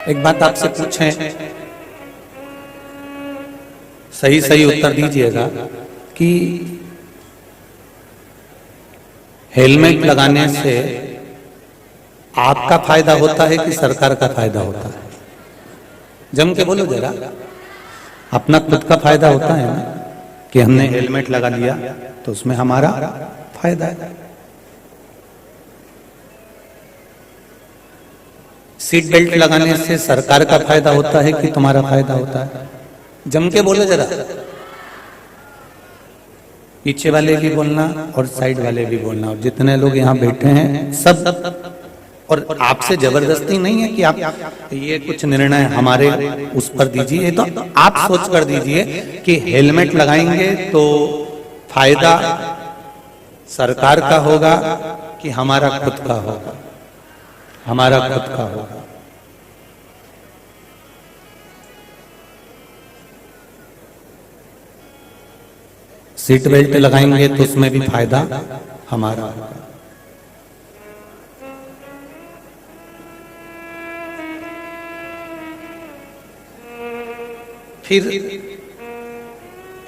एक बात आपसे पूछें, सही सही उत्तर दीजिएगा कि हेलमेट लगाने से आपका फायदा होता है कि सरकार का फायदा होता है? जम के बोलो जरा। अपना खुद का फायदा होता है ना कि हमने हेलमेट लगा लिया तो उसमें हमारा फायदा है। सीट बेल्ट लगाने से सरकार का फायदा होता है कि तुम्हारा फायदा होता है? जम के बोलो जरा। पीछे वाले भी बोलना और साइड वाले भी बोलना, और जितने लोग यहाँ बैठे हैं सब। और आपसे जबरदस्ती नहीं है कि आप ये कुछ निर्णय हमारे उस पर दीजिए, तो आप सोच कर दीजिए कि हेलमेट लगाएंगे तो फायदा सरकार का होगा कि हमारा खुद का होगा? हमारा खुद का होगा। सीट बेल्ट लगाएंगे तो उसमें भी फायदा हमारा होगा। फिर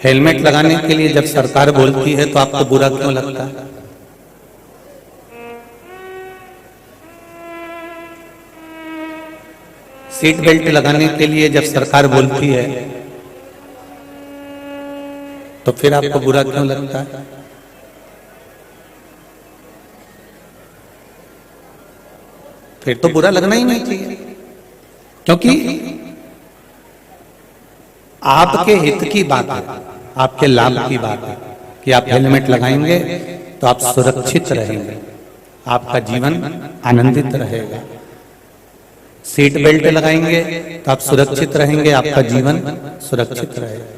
हेलमेट लगाने के लिए जब सरकार बोलती है तो आपको बुरा क्यों लगता है? सीट बेल्ट लगाने के लिए जब सरकार बोलती है तो फिर आपको बुरा क्यों लगता है? फिर तो बुरा लगना ही नहीं चाहिए, क्योंकि आपके हित की बात है, आपके लाभ की बात है कि आप हेलमेट लगाएंगे तो आप सुरक्षित रहेंगे, आपका जीवन आनंदित रहेगा। सीट बेल्ट लगाएंगे तो आप सुरक्षित रहेंगे, आपका जीवन सुरक्षित रहेगा।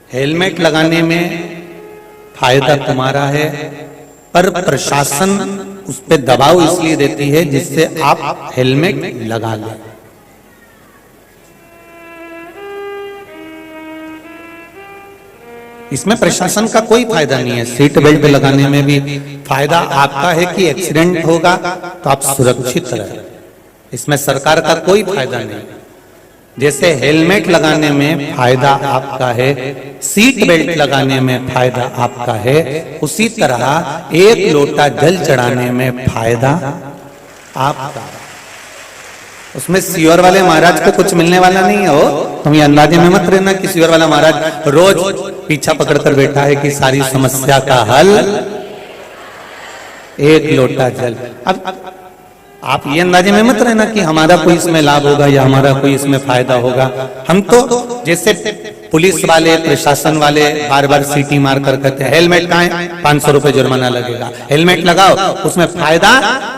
हेलमेट लगाने में फायदा तुम्हारा है, पर प्रशासन उस पर दबाव इसलिए देती है जिससे आप हेलमेट लगा लें। इसमें प्रशासन का कोई फायदा नहीं है। सीट बेल्ट लगाने में भी फायदा आपका है कि एक्सीडेंट होगा तो आप सुरक्षित रहे, इसमें सरकार का कोई फायदा नहीं। जैसे हेलमेट लगाने में फायदा आपका है, सीट बेल्ट लगाने में फायदा आपका है, उसी तरह एक लोटा जल चढ़ाने में फायदा आपका। उसमें सियोर वाले महाराज को कुछ मिलने वाला नहीं हो, तुम ये अंदाजे में मत रहना कि सियोर वाला महाराज रोज पीछा पकड़कर बैठा है कि सारी समस्या का हल एक लोटा जल। अब आप ये अंदाजे में मत रहना कि हमारा कोई इसमें लाभ होगा या हमारा कोई इसमें फायदा होगा। हम तो जैसे पुलिस वाले, प्रशासन वाले बार बार सीटी मार कर कहते हैं हेलमेट कहाँ है, 500 रुपए जुर्माना लगेगा, हेलमेट लगाओ, उसमें फायदा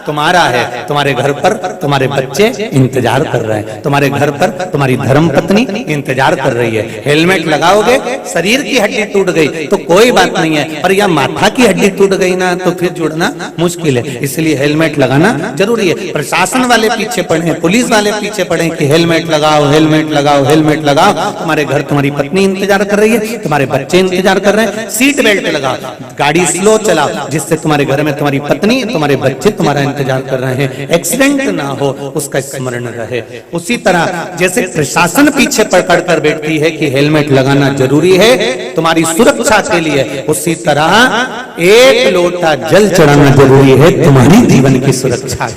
तुम्हारा है। तुम्हारे घर पर तुम्हारे बच्चे इंतजार कर रहे हैं, तुम्हारे घर पर तुम्हारी धर्म पत्नी इंतजार कर रही है। हेलमेट लगाओगे, शरीर की हड्डी टूट गई तो कोई बात नहीं है, पर यह माथा की हड्डी टूट गई ना तो फिर जुड़ना मुश्किल है। इसलिए हेलमेट लगाना जरूरी है। प्रशासन वाले पीछे पड़े, पुलिस वाले पीछे पड़े कि हेलमेट लगाओ, हेलमेट लगाओ, हेलमेट लगाओ। तुम्हारे घर तुम्हारी पत्नी इंतजार कर रही है, तुम्हारे बच्चे इंतजार कर रहे हैं। सीट बेल्ट लगाओ, गाड़ी स्लो चलाओ, जिससे तुम्हारे घर में तुम्हारी पत्नी, तुम्हारे बच्चे तुम्हारा इंतजार कर रहे हैं, एक्सीडेंट ना हो, उसका स्मरण रहे। उसी तरह जैसे प्रशासन पीछे पकड़ कर बैठती है कि हेलमेट लगाना जरूरी है तुम्हारी सुरक्षा के लिए, उसी तरह एक लोटा जल चढ़ाना जरूरी है तुम्हारी जीवन की सुरक्षा,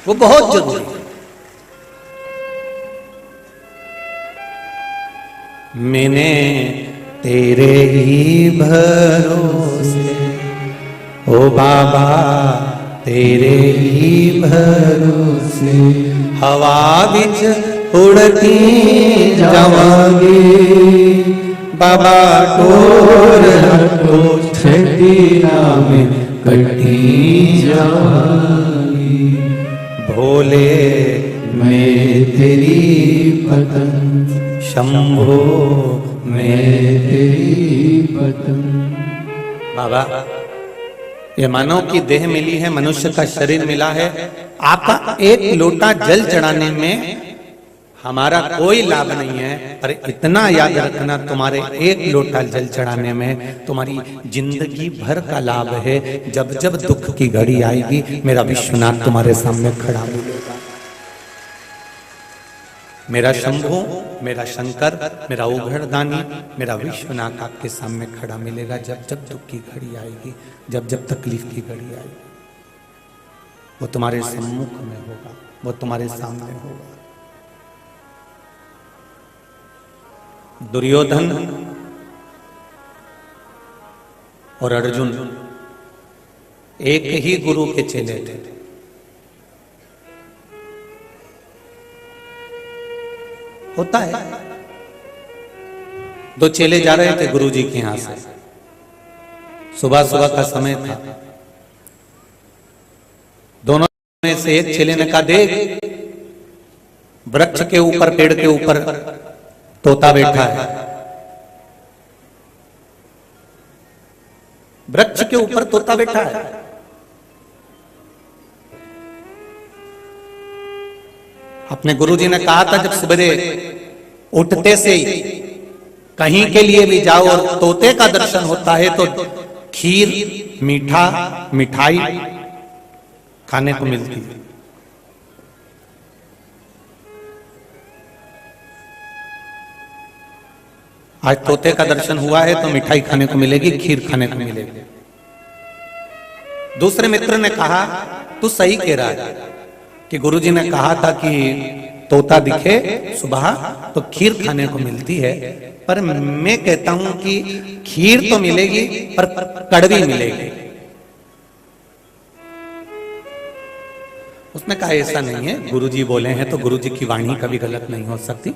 वो बहुत जरूरी है। मैंने तेरे ही भरोसे, ओ बाबा तेरे ही भरोसे, हवा बिच उड़ती जावांगी, बाबा टोर रखो छठीना में कटी जावांगी, भोले मैं तेरी पतंग, शंभो मैं तेरी पतंग। बाबा ये मानव की देह मिली है, मनुष्य का शरीर मिला है, आपका एक लोटा जल चढ़ाने में हमारा कोई लाभ नहीं है, पर इतना याद रखना, तुम्हारे एक लोटा जल चढ़ाने में तुम्हारी जिंदगी भर का लाभ है। जब जब दुख की घड़ी आएगी, मेरा विश्वनाथ तुम्हारे सामने खड़ा मिलेगा। मेरा शंभू, मेरा शंकर, मेरा उघड़दानी, मेरा विश्वनाथ आपके सामने खड़ा मिलेगा। जब जब दुख की घड़ी आएगी, जब जब तकलीफ की घड़ी आएगी, वो तुम्हारे सम्मुख में होगा, वो तुम्हारे सामने होगा। दुर्योधन और अर्जुन एक ही गुरु के चेले थे। होता है, दो चेले जा रहे थे गुरु जी के यहां से, सुबह सुबह का समय था। दोनों में से एक चेले ने कहा, देख वृक्ष के ऊपर, पेड़ के ऊपर तोता बैठा है। वृक्ष के ऊपर तोता बैठा है। अपने गुरुजी ने कहा था, जब सवेरे उठते से ही कहीं के लिए भी जाओ और तोते का दर्शन होता है तो खीर, मीठा, मिठाई खाने को मिलती है। आज तोते का दर्शन हुआ है तो मिठाई खाने को मिलेगी, खीर खाने को मिलेगी। दूसरे मित्र ने कहा, तू सही कह रहा है कि गुरुजी ने कहा था कि तोता दिखे सुबह तो खीर खाने को मिलती है, पर मैं कहता हूं कि खीर तो मिलेगी पर कड़वी मिलेगी। उसने कहा, ऐसा नहीं है, गुरुजी बोले हैं तो गुरुजी की वाणी कभी गलत नहीं हो सकती।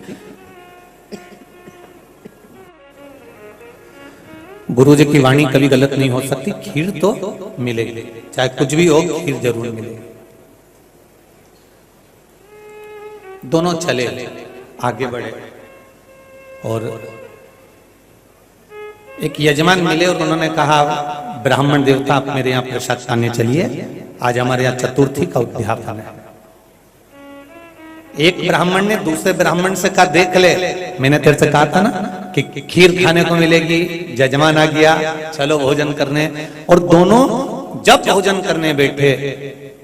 गुरुजी की वाणी कभी गलत नहीं हो सकती, खीर तो मिलेगी, चाहे कुछ भी हो, खीर जरूर मिलेगी। दोनों चले, आगे बढ़े और एक यजमान मिले और उन्होंने कहा, ब्राह्मण देवता आप मेरे यहाँ प्रसाद खाने चलिए, आज हमारे यहाँ चतुर्थी का उद्यापन है। एक ब्राह्मण ने दूसरे ब्राह्मण से कहा, देख ले, मैंने तेरे से कहा था ना कि खीर खाने को मिलेगी। यजमान आ गया, चलो भोजन करने। और दोनों जब भोजन करने बैठे,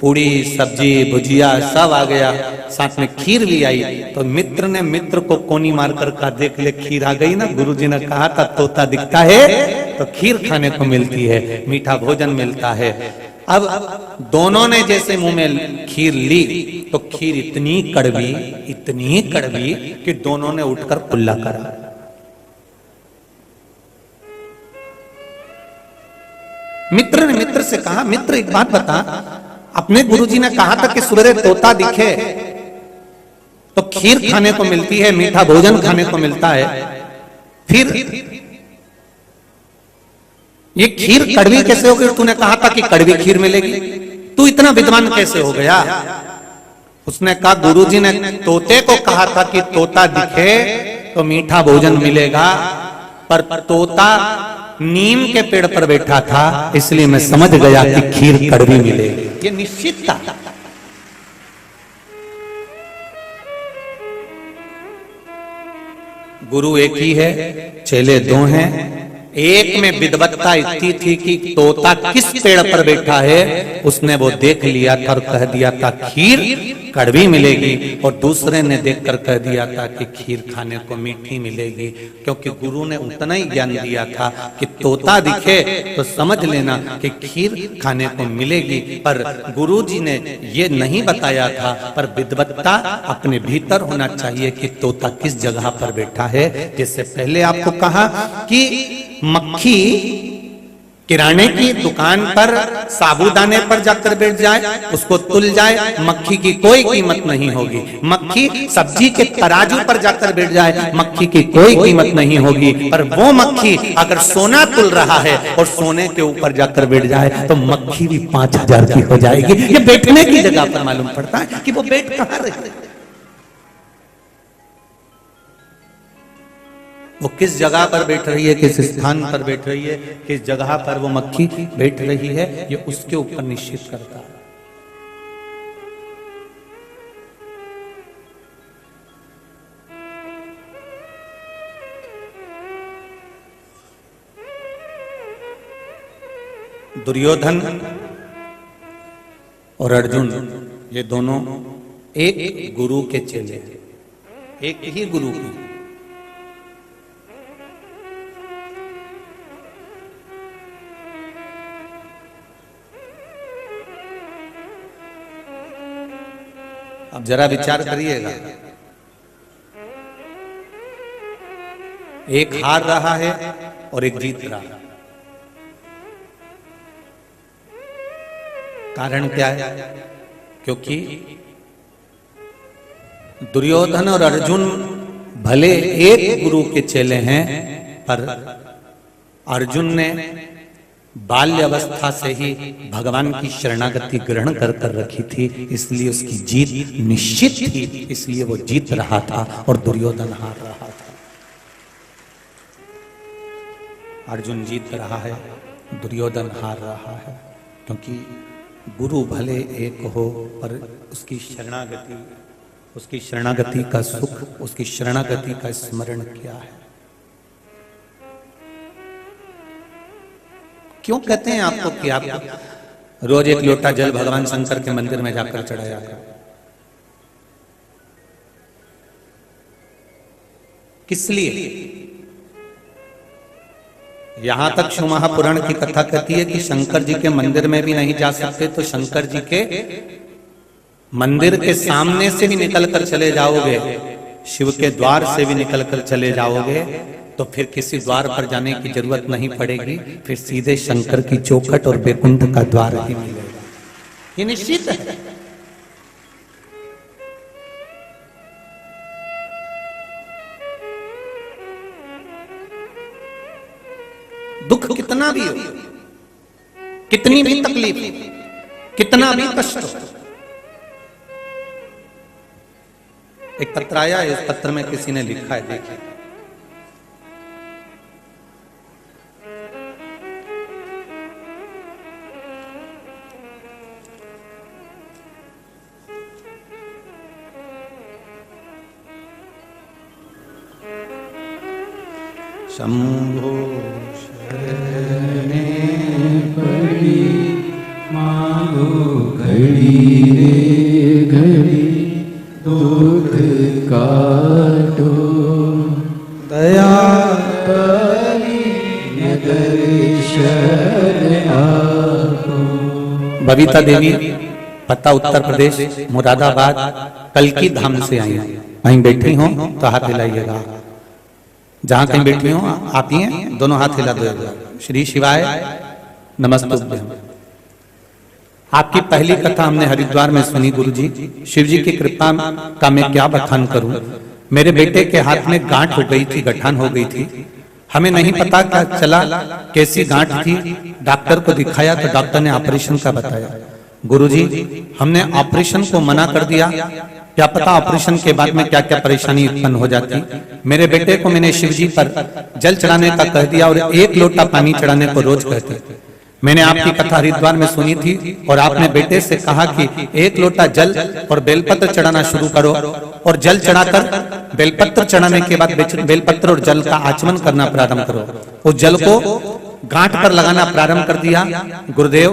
पूड़ी, सब्जी, भुजिया सब आ गया, साथ में खीर भी आई। तो मित्र ने मित्र को कोनी मारकर कहा, देख ले खीर आ गई ना, गुरुजी ने कहा था तोता दिखता है तो खीर खाने को मिलती है, मीठा भोजन मिलता है। अब दोनों ने जैसे मुंह में खीर ली तो खीर इतनी कड़वी कि दोनों ने उठकर कुल्ला करा। मित्र ने मित्र से कहा, मित्र एक बात बता, अपने गुरुजी ने कहा था कि सवेरे तोता दिखे तो खीर खाने को मिलती है, मीठा भोजन खाने को मिलता है, फिर ये खीर कड़वी कैसे हो गई? तूने कहा था कि कड़वी खीर मिलेगी, तू इतना विद्वान कैसे हो गया? उसने कहा, गुरुजी ने तोते को कहा था कि तोता दिखे तो मीठा भोजन मिलेगा, पर तोता नीम के पेड़ पर बैठा था, इसलिए मैं समझ गया कि खीर कड़वी मिलेगी। ये निश्चित था। गुरु एक ही है, चेले दो हैं। एक में विद्वत्ता इतनी थी कि तोता किस पेड़ पर बैठा है उसने वो देख लिया था और कह दिया था खीर कड़वी मिलेगी, और दूसरे ने देखकर कह दिया था कि खीर खाने को मीठी मिलेगी, क्योंकि गुरु ने उतना ही ज्ञान दिया था कि तोता दिखे तो समझ लेना कि खीर खाने को मिलेगी। पर गुरुजी ने ये नहीं बताया था, पर विद्वत्ता अपने भीतर होना चाहिए कि तोता किस जगह पर बैठा है। जैसे पहले आपको कहा कि मक्खी किराने की दुकान पर साबूदाने पर जाकर बैठ जाए, उसको तुल जाए, मक्खी की कोई कीमत नहीं होगी। मक्खी सब्जी के तराजू पर जाकर बैठ जाए, मक्खी की कोई कीमत नहीं होगी। पर वो मक्खी अगर सोना तुल रहा है और सोने के ऊपर जाकर बैठ जाए तो मक्खी भी 5000 की हो जाएगी। ये बैठने की जगह पर मालूम पड़ता है कि वो बैठ कहां रहे, वो किस जगह पर बैठ रही है, किस स्थान पर बैठ रही है, किस जगह पर वो मक्खी बैठ रही है, ये उसके ऊपर निश्चित करता है। दुर्योधन और अर्जुन ये दोनों एक गुरु के चेले हैं, एक ही गुरु के। अब जरा विचार करिएगा, एक हार रहा है और एक जीत रहा है। कारण क्या है? क्योंकि दुर्योधन और अर्जुन भले एक गुरु के चेले हैं, पर अर्जुन ने बाल्य अवस्था से ही भगवान की शरणागति ग्रहण कर रखी थी, इसलिए उसकी जीत निश्चित थी, इसलिए वो जीत रहा था और दुर्योधन हार रहा था। अर्जुन जीत रहा है, दुर्योधन हार रहा है, क्योंकि गुरु भले एक हो पर उसकी शरणागति का सुख, उसकी शरणागति का स्मरण क्या है। क्यों कहते हैं आपको कि आप रोज एक लोटा जल भगवान शंकर के मंदिर में जाकर चढ़ाया करें? किस लिए? यहां तक शिव महापुराण की कथा कहती है कि शंकर जी के मंदिर में भी नहीं जा सकते, तो शंकर जी के मंदिर के सामने से भी निकलकर चले जाओगे, शिव के द्वार से भी निकलकर चले जाओगे, तो फिर किसी द्वार पर जाने की जरूरत नहीं पड़ेगी, फिर सीधे शंकर की चौखट और बैकुंठ का द्वार ही मिलेगा। ये निश्चित है। दुख कितना भी हो, कितनी भी तकलीफ, कितना भी कष्ट हो, एक पत्र आया है, इस पत्र में किसी ने लिखा है, देखिए। शंभो शरणे पड़ी मांगो घड़ी रे घड़ी, दुख काटो दया परी दर्शन आपो। बबीता देवी पता उत्तर प्रदेश मुरादाबाद कल्की धाम से आई हैं, वहीं बैठी हो तो हाथ हिलाइएगा। जहां कहीं बैठी हो आप ही हैं, दोनों हाथ हिला दो। श्री शिवाय नमस्तुभ्यं। आपकी पहली कथा हमने हरिद्वार में सुनी गुरुजी। शिव जी की कृपा का मैं क्या बखान करूं। मेरे बेटे के हाथ में गांठ हो गई थी, गठान हो गई थी। हमें नहीं पता क्या चला कैसी गांठ थी। डॉक्टर को दिखाया तो डॉक्टर ने ऑपरेशन का बताया। गुरुजी हमने ऑपरेशन को मना कर दिया, क्या पता ऑपरेशन के बाद में क्या क्या परेशानी उत्पन्न हो जाती। मेरे बेटे को मैंने शिव जी पर जल चढ़ाने का कह दिया और 1 लोटा पानी चढ़ाने को रोज कहते। मैंने आपकी कथा हरिद्वार में सुनी थी और आपने बेटे से कहा कि 1 लोटा जल और बेलपत्र चढ़ाना शुरू करो, और जल चढ़ाकर बेलपत्र चढ़ाने के बाद बेलपत्र और जल का आचमन करना प्रारंभ करो। उस जल को गांठ पर लगाना प्रारंभ कर दिया। गुरुदेव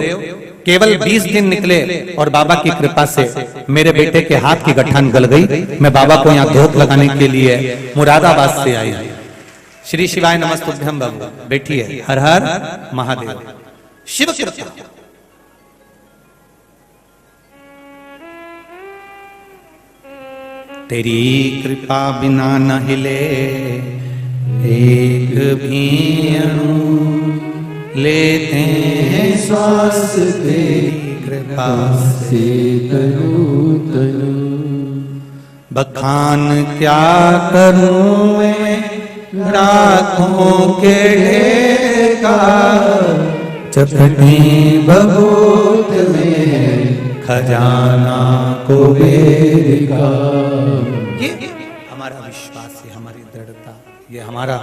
केवल 20 दिन निकले और बाबा की कृपा से मेरे बेटे के हाथ की गठान गल गई। मैं बाबा को यहाँ धोख लगाने के लिए मुरादाबाद से आई। श्री शिवाय नमस्तुभ्यं। बाबू बैठिए। हर हर महादेव। शिव कृपा। तेरी कृपा बिना न हिले एक भी अणु, लेते हैं श्वास तेरी कृपा से तनु तनु। बखान क्या करूं मैं राखों के ढेर का, चपटी बबूत में खजाना कुबेर का। ये हमारा विश्वास है, हमारी दृढ़ता, ये हमारा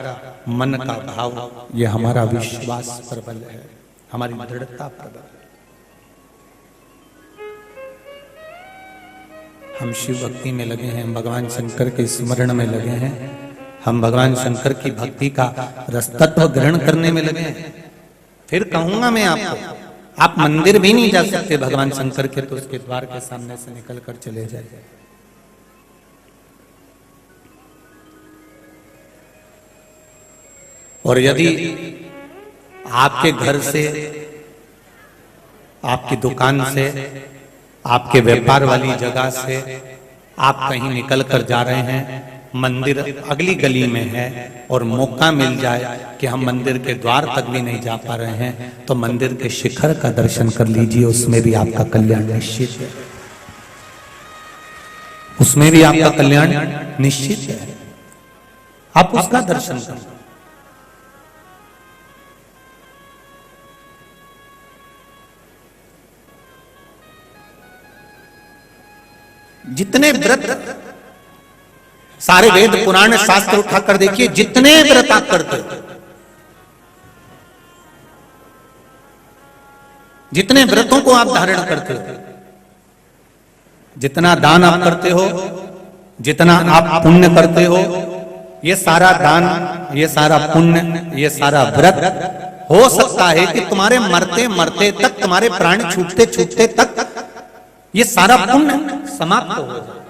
मन का भाव, ये हमारा विश्वास प्रबल है, हमारी दृढ़ता प्रबल है। हम शिव भक्ति में लगे हैं, भगवान शंकर के स्मरण में लगे हैं, हम भगवान शंकर की भक्ति का रसतत्व ग्रहण करने में लगे हैं। फिर कहूंगा मैं आपको आप मंदिर भी नहीं जा सकते भगवान शंकर के, तो उसके द्वार के सामने से निकल कर चले जाइए। और यदि आपके घर से, आपकी दुकान से, आपके व्यापार वाली जगह से आप कहीं निकल कर जा रहे हैं, मंदिर अगली गली में है और मौका मिल जाए कि हम मंदिर के द्वार तक भी नहीं जा पा रहे हैं, तो मंदिर के शिखर का दर्शन कर लीजिए, उसमें भी आपका कल्याण निश्चित है, उसमें भी आपका कल्याण निश्चित है। आप उसका दर्शन करें। जितने व्रत, सारे वेद पुराण शास्त्र उठाकर देखिए, जितने व्रत आप करते हो, जितने व्रतों को आप धारण करते हो, जितना दान आप करते हो, जितना आप पुण्य करते हो, ये सारा दान, ये सारा पुण्य, ये सारा व्रत हो सकता है कि तुम्हारे मरते मरते तक, तुम्हारे प्राण छूटते छूटते तक ये सारा पुण्य समाप्त हो जाए।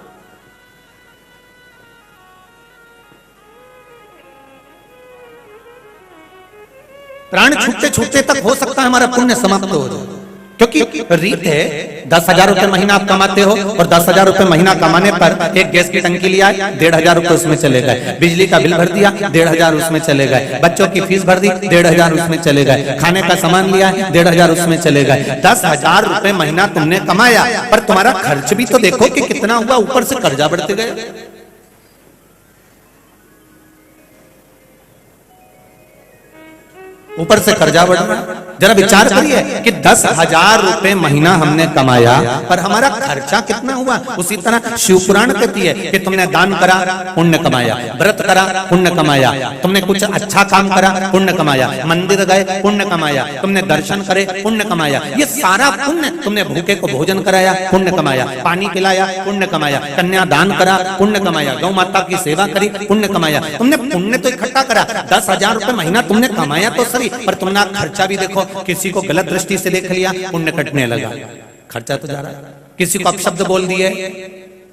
प्राण छूटते छूटते तक हो सकता है हमारा पुण्य समाप्त हो जाए, क्योंकि रीत है 10,000 रुपए महीना आप कमाते हो और 10,000 रुपए महीना कमाने पर एक गैस की टंकी लिया, 1,500 रुपए उसमें चले गए, बिजली का बिल भर दिया, 1,500 उसमें चले गए, बच्चों की फीस भर दी, 1,500 उसमें चले गए, खाने का सामान लिया, 1,500 उसमें चले गए। 10,000 रुपए महीना तुमने कमाया, पर तुम्हारा खर्च भी तो देखो कि कितना हुआ, ऊपर से कर्जा बढ़ते गए। ऊपर से कर्जा बढ़ रहा है। जरा विचार करिए कि 10,000 रुपए महीना हमने कमाया, पर हमारा खर्चा कितना हुआ। उसी तरह शिव पुराण कहती है कि तुमने दान करा, पुण्य कमाया, व्रत करा, पुण्य कमाया, तुमने कुछ अच्छा काम करा, पुण्य कमाया, मंदिर गए, पुण्य कमाया, तुमने दर्शन करे, पुण्य कमाया, ये सारा पुण्य, तुमने भूखे को भोजन कराया, पुण्य कमाया, पानी पिलाया, पुण्य कमाया, कन्या दान करा, पुण्य कमाया, गौ माता की सेवा करी, पुण्य कमाया, तुमने पुण्य तो इकट्ठा करा। 10,000 रुपए महीना तुमने कमाया तो सही, पर तुमने खर्चा भी देखो, किसी को गलत दृष्टि से देख लिया, पुण्य कटने लगा, खर्चा तो जा रहा है। किसी को अपशब्द बोल दिए,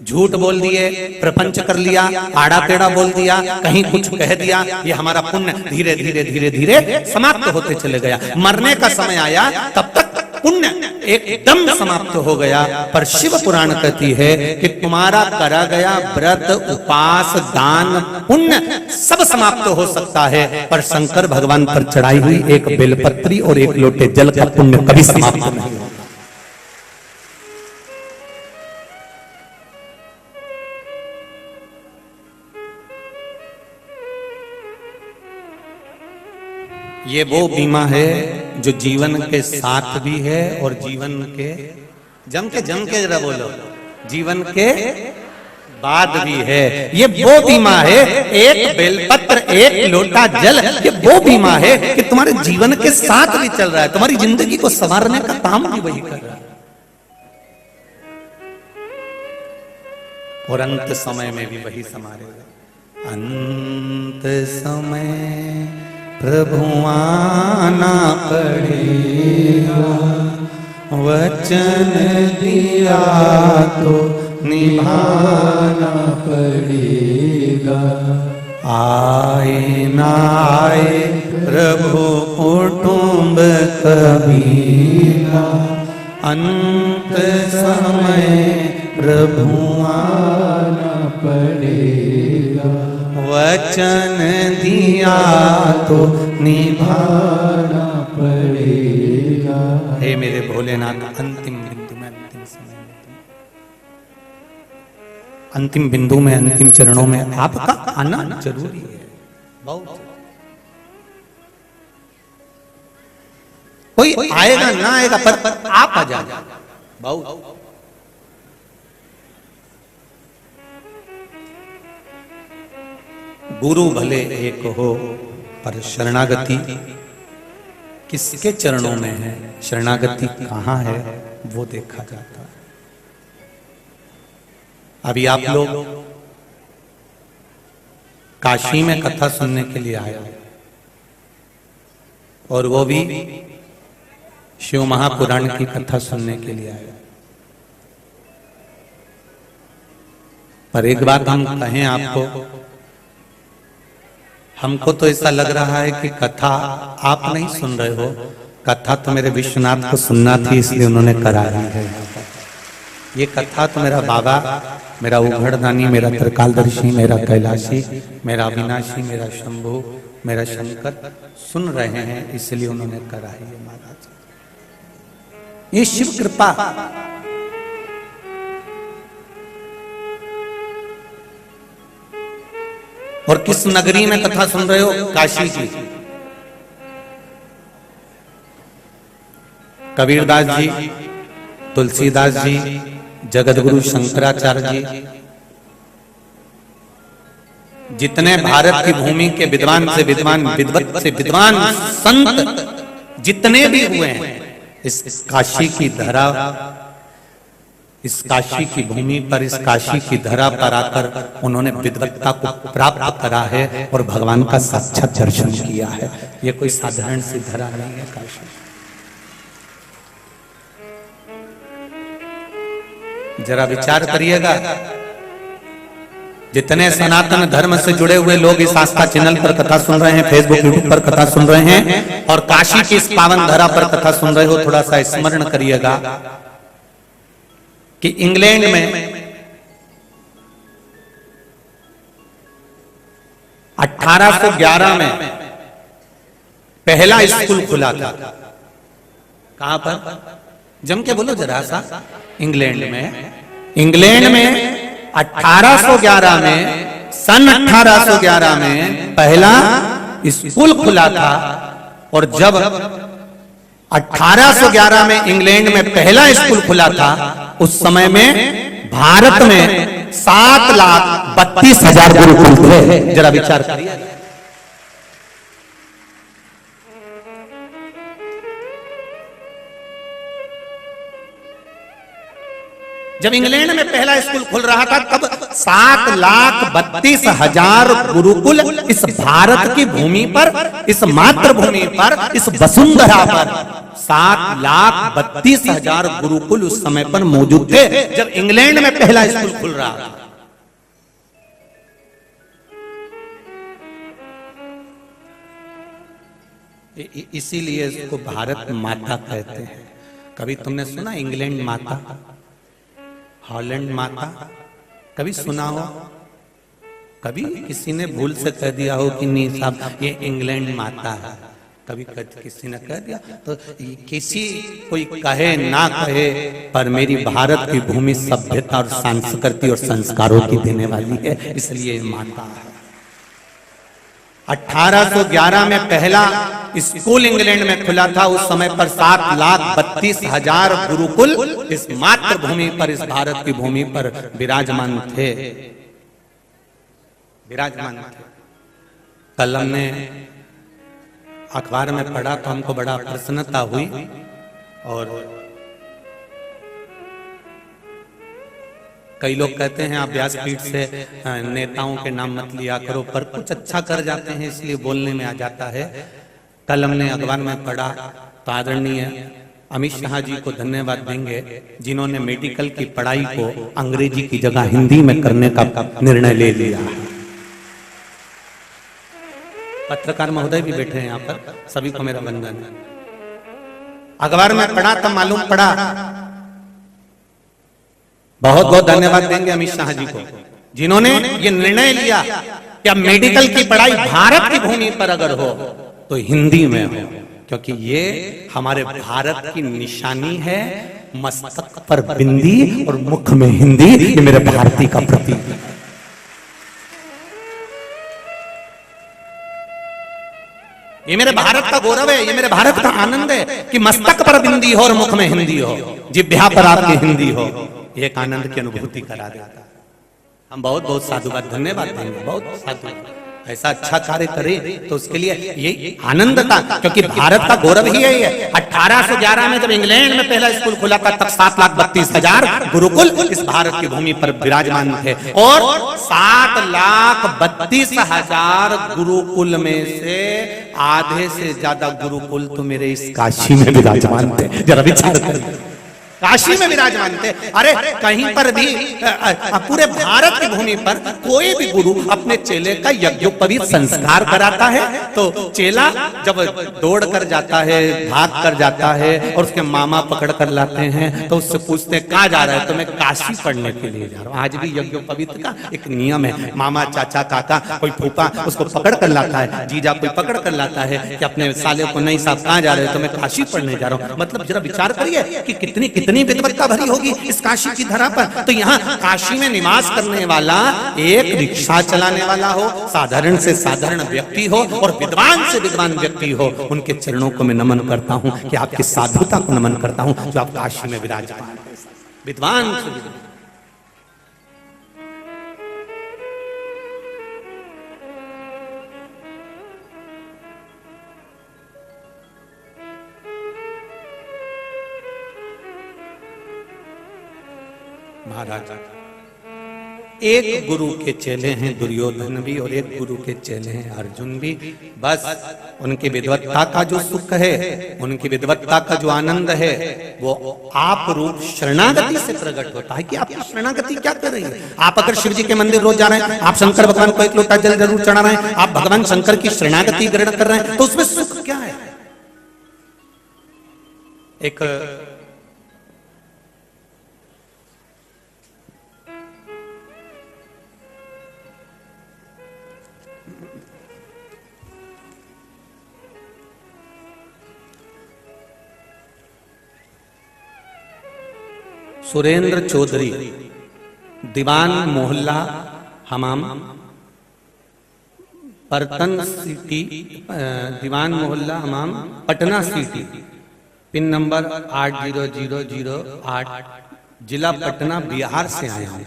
झूठ बोल दिए, प्रपंच कर लिया, आड़ा टेढ़ा बोल दिया, कहीं कुछ कह दिया, ये हमारा पुण्य धीरे धीरे धीरे धीरे समाप्त होते चले गया। मरने का समय आया तब तक पुण्य एकदम समाप्त हो गया। पर शिव पुराण कहती है कि तुम्हारा करा गया व्रत, उपास, दान, पुण्य सब समाप्त हो सकता है, पर शंकर भगवान पर चढ़ाई हुई एक बेलपत्री और एक लोटे जल का पुण्य कभी समाप्त नहीं होगा। ये वो बीमा है जो जीवन के साथ भी है और जीवन के जम के जरा बोलो, जीवन के बाद भी है। ये वो बीमा है, एक बेलपत्र, एक लोटा जल, ये वो बीमा है कि तुम्हारे जीवन के साथ भी चल रहा है, तुम्हारी जिंदगी को संवारने का काम भी वही कर रहा है, और अंत समय में भी वही संवारेगा। अंत समय प्रभु आना पड़ेगा, वचन दिया तो निभाना पड़ेगा। आए ना आए प्रभु कुटुंब कबीरा, अंत समय प्रभु आना पड़ेगा, वचन दिया तो निभाना पड़ेगा। हे मेरे भोलेनाथ, अंतिम बिंदु में, अंतिम समय में, अंतिम बिंदु में, अंतिम चरणों में आपका आना जरूरी है, बहुत। कोई आएगा ना आएगा, पर आप आ जाए, बहुत। गुरु भले एक हो, पर शरणागति किसके चरणों में है, शरणागति कहाँ है, वो देखा जाता है। अभी आप लोग काशी में कथा सुनने के लिए आए, और वो भी शिव महापुराण की कथा सुनने के लिए आए। पर एक बात हम कहें आपको, हमको तो ऐसा लग रहा है कि कथा आप नहीं सुन रहे हो, कथा तो मेरे विश्वनाथ को सुनना थी इसलिए उन्होंने कराई है। ये कथा तो मेरा बाबा, मेरा उघड़दानी, मेरा त्रिकालदर्शी, मेरा कैलाशी, मेरा अविनाशी, मेरा शंभु, मेरा शंकर सुन रहे हैं इसलिए उन्होंने कराई है। महाराज ये शिव कृपा। और किस नगरी में कथा सुन रहे हो? काशी की। कबीरदास जी, तुलसीदास जी, जगतगुरु शंकराचार्य जी, जितने भारत की भूमि के विद्वान से विद्वान, विद्वत से विद्वान संत जितने भी हुए हैं, इस काशी की धरा, इस काशी की भूमि पर, इस काशी की धरा पर आकर उन्होंने विद्वत्ता को प्राप्त करा है और भगवान का साक्षात दर्शन किया है। ये कोई साधारण सी धरा नहीं है काशी। जरा विचार करिएगा, जितने सनातन धर्म से जुड़े हुए लोग इस आस्था चैनल पर कथा सुन रहे हैं, फेसबुक यूट्यूब पर कथा सुन रहे हैं और काशी की इस पावन धरा पर कथा सुन रहे हो, थोड़ा सा स्मरण करिएगा कि इंग्लैंड में 1811 में पहला स्कूल खुला था। कहां पर? जम के बोलो जरा सा। इंग्लैंड में 1811 में, सन 1811 में पहला स्कूल खुला था। और जब 1811 में इंग्लैंड में पहला स्कूल खुला था, उस समय में भारत में 7,32,000 गुरुकुल थे। जरा विचार करिए। जब इंग्लैंड में पहला स्कूल खुल रहा था तब 7,32,000 गुरुकुल इस भारत की भूमि पर, इस मातृभूमि पर, इस वसुंधरा पर 7,32,000 गुरुकुल उस समय पर मौजूद थे जब इंग्लैंड में पहला स्कूल खुल रहा था। इसीलिए इसको भारत माता कहते हैं। कभी तुमने सुना इंग्लैंड माता, हॉलैंड माता? कभी सुना हो? कभी किसी ने भूल से कह दिया हो कि नहीं साहब ये इंग्लैंड माता है? कभी किसी ने कह दिया? तो किसी कोई कहे ना कहे, पर मेरी भारत की भूमि सभ्यता और संस्कृति और संस्कारों की देने वाली है, इसलिए माता है। 1811 में पहला स्कूल इंग्लैंड में खुला था। उस समय पर 7,32,000 गुरुकुल इस मातृभूमि पर, इस भारत की भूमि पर विराजमान थे। कल हमने अखबार में पढ़ा तो हमको बड़ा प्रसन्नता हुई। और कई लोग कहते हैं आप व्यासपीठ से नेताओं के नाम मत लिया करो, पर कुछ अच्छा कर जाते हैं इसलिए बोलने में आ जाता है। कल हमने अखबार में पढ़ा तो आदरणीय अमित शाह जी को धन्यवाद देंगे जिन्होंने मेडिकल की पढ़ाई को अंग्रेजी की जगह हिंदी में करने का निर्णय ले लिया। पत्रकार महोदय भी बैठे हैं यहाँ पर, सभी को मेरा वंदन है। अखबार में पढ़ा तब मालूम पड़ा। बहुत बहुत धन्यवाद देंगे अमित शाह जी को जिन्होंने ये निर्णय लिया कि अब मेडिकल की पढ़ाई भारत की भूमि पर अगर हो तो हिंदी में हो, क्योंकि ये हमारे भारत की निशानी है। मस्तक पर बिंदी और मुख में हिंदी, ये मेरे भारती का प्रतीक है। ये मेरे भारत का गौरव है, ये मेरे भारत का आनंद है कि मस्तक पर बिंदी हो और मुख में हिंदी हो, जिह्वा पर आपकी हिंदी हो। एक आनंद की अनुभूति करा देता। हम बहुत बहुत साधुवाद, धन्यवाद देंगे, बहुत साधुवाद। ऐसा अच्छा कार्य करे तो उसके लिए ये आनंद था, क्योंकि भारत का गौरव ही यही है। 1811 में जब इंग्लैंड में पहला स्कूल खुला था, तब 7,32,000 गुरुकुल इस भारत की भूमि पर विराजमान थे, और 7,32,000 गुरुकुल में से आधे से ज्यादा गुरुकुल तो मेरे इस काशी में विराजमान थे। जरा विचार करें, काशी में विराजमान थे। अरे कहीं पर भी पूरे भारत की भूमि पर कोई भी गुरु अपने चेले का यज्ञोपवीत संस्कार कराता है तो चेला जब दौड़ कर जाता है, भाग कर जाता है, और उसके मामा पकड़ कर लाते हैं तो उससे पूछते हैं कहाँ जा रहा है, तो मैं काशी पढ़ने के लिए जा रहा हूँ। आज भी यज्ञोपवीत का एक नियम है, मामा, चाचा, काका, कोई फूफा उसको पकड़ कर लाता है, जीजा कोई पकड़ कर लाता है कि अपने साले को नहीं साहब कहाँ जा रहे हो, तो मैं काशी पढ़ने जा रहा हूँ। मतलब जरा विचार करिए कि कितनी विद्वत्ता भरी होगी इस काशी की धरा पर। तो यहाँ काशी में निवास करने वाला एक रिक्शा चलाने वाला हो, साधारण से साधारण व्यक्ति हो और विद्वान से विद्वान व्यक्ति हो, उनके चरणों को मैं नमन करता हूँ कि आपकी साधुता को नमन करता हूँ जो आप काशी में विराजमान विद्वान से विद्वान। महाराज एक गुरु के चेले हैं दुर्योधन भी, और एक गुरु के चेले हैं अर्जुन भी। बस उनकी विद्वत्ता का जो सुख है, उनकी विद्वत्ता का जो आनंद है, वो आप रूप शरणागति से प्रकट होता है कि आपकी शरणागति क्या कर रही है। आप अगर शिव जी के मंदिर रोज जा रहे हैं, आप शंकर भगवान को एक लोटा जल जरूर चढ़ा रहे हैं, आप भगवान शंकर की शरणागति ग्रहण कर रहे हैं, तो उसमें सुख क्या है। एक सुरेंद्र चौधरी, दीवान मोहल्ला हमाम, परतन सिटी, दीवान मोहल्ला हमाम, पटना सिटी, पिन नंबर 80008, जिला पटना, बिहार से आए हैं।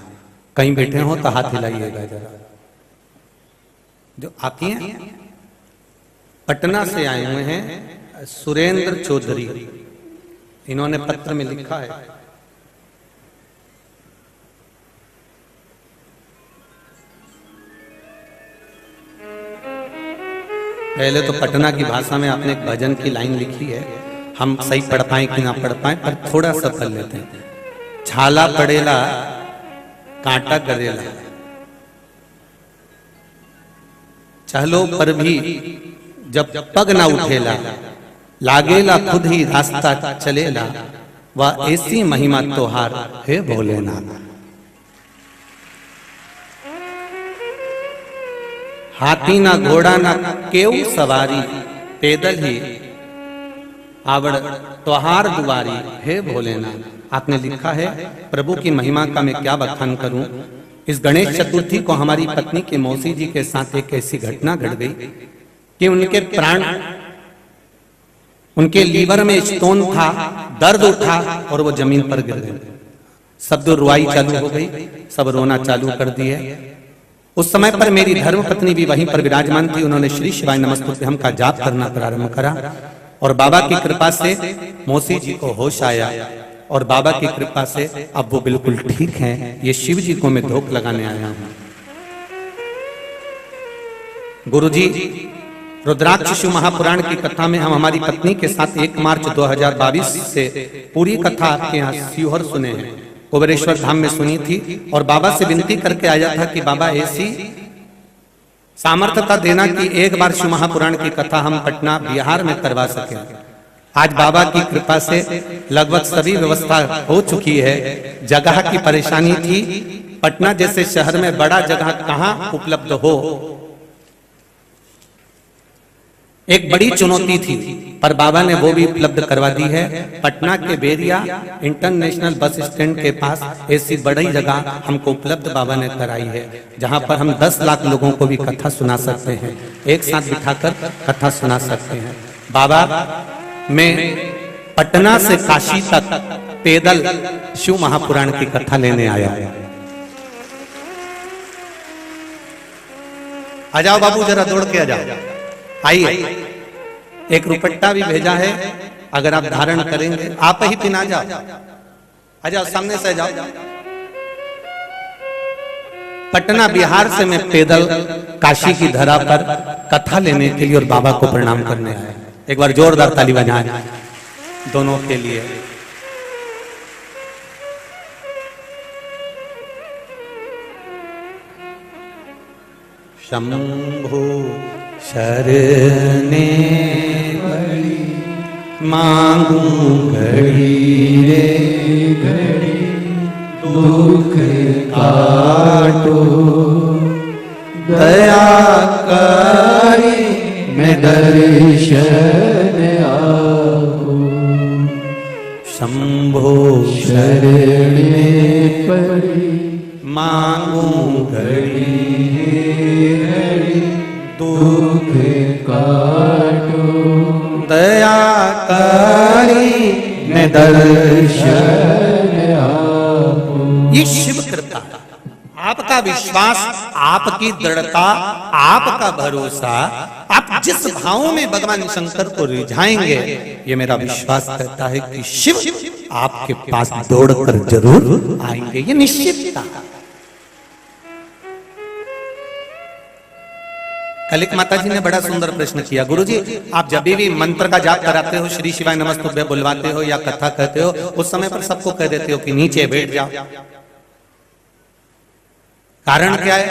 कहीं बैठे हो तो हाथ हिलाइएगा जरा। जो आती हैं पटना से आए हुए हैं सुरेंद्र चौधरी, इन्होंने पत्र में लिखा है, पहले तो पटना की भाषा में आपने एक भजन की लाइन लिखी है, हम सही पढ़ पाए कि ना पढ़ पाए, पर थोड़ा सा पढ़ लेते हैं। छाला पड़ेला कांटा करेला, चलो पर भी जब पग ना उठेला, लागेला खुद ही रास्ता चलेला, वह ऐसी महिमा तोहार है भोलेनाथ। हाथी ना घोड़ा ना केऊ सवारी, पैदल ही आवड़ त्योहार दुआरी है भोलेनाथ। आपने लिखा है, प्रभु की महिमा का मैं क्या बखान करूं। इस गणेश चतुर्थी को हमारी पत्नी के मौसी जी के साथ एक ऐसी घटना घट गई कि उनके प्राण, उनके लीवर में स्टोन था, दर्द उठा और वो जमीन पर गिर गए। सब रुआई चालू हो गई, सब रोना चालू कर दिए। उस समय पर मेरी धर्मपत्नी भी वहीं पर विराजमान थी। उन्होंने श्री शिवाय नमस्तुभ्यम का जाप करना प्रारंभ करा और बाबा की कृपा से मौसी जी को होश आया और बाबा की कृपा से अब वो बिल्कुल ठीक हैं। ये शिव जी को मैं धोख लगाने आया हूं। गुरुजी, रुद्राक्ष शिव महापुराण की कथा में हम हमारी पत्नी के साथ 1 मार्च 2022 से पूरी कथा आपके यहाँ शिवहर सुने हैं, कुबेरेश्वर धाम में सुनी थी और बाबा से विनती करके आया था कि बाबा ऐसी सामर्थ्यता देना कि एक बार शिव महापुराण की कथा हम पटना बिहार में करवा सकें। आज बाबा की कृपा से लगभग सभी व्यवस्था हो चुकी है। जगह की परेशानी थी, पटना जैसे शहर में बड़ा जगह कहाँ उपलब्ध हो, एक बड़ी चुनौती थी, पर बाबा ने वो भी उपलब्ध करवा दी है। पटना के बेरिया इंटरनेशनल बस स्टैंड के पास ऐसी बड़ी जगह हमको उपलब्ध बाबा ने कराई है, जहां पर हम 10 लाख लोगों को भी कथा सुना सकते हैं, एक साथ बिठाकर कथा सुना सकते हैं। बाबा, मैं पटना से काशी तक पैदल शिव महापुराण की कथा लेने आया। आ जाओ बाबू, जरा दौड़ के आ जाओ। आइए, एक रुपट्टा भी भेजा है, अगर आप धारण करेंगे आप ही पिना जाओ। आ जाओ, सामने से जाओ। पटना बिहार से मैं पैदल काशी की धरा पर कथा लेने के लिए और बाबा को प्रणाम करने आया। एक बार जोरदार ताली बजाएं दोनों के लिए। शंभु शरणे पड़ी मांगू घड़ी रे घड़ी दुख काटो दया करी मैं दर्शन आओ। शंभो शरण में पड़ी मांगू घड़ी घड़ी दुख काटो दया करी मैं दर्शन आओ। ये शिव कृपा, आपका विश्वास, आपकी दृढ़ता, आपका भरोसा, आप जिस भाव में भगवान शंकर को रिझाएंगे, ये मेरा विश्वास कहता है कि शिव आपके पास दौड़कर जरूर आएंगे। ये निश्चितता। कलिक माता जी ने बड़ा सुंदर प्रश्न किया, गुरुजी आप जब भी मंत्र का जाप कराते हो, श्री शिवाय नमस्तुभ्यं बुलवाते हो या कथा कहते हो, उस समय पर सबको कह देते हो कि नीचे बैठ जाओ। कारण क्या है?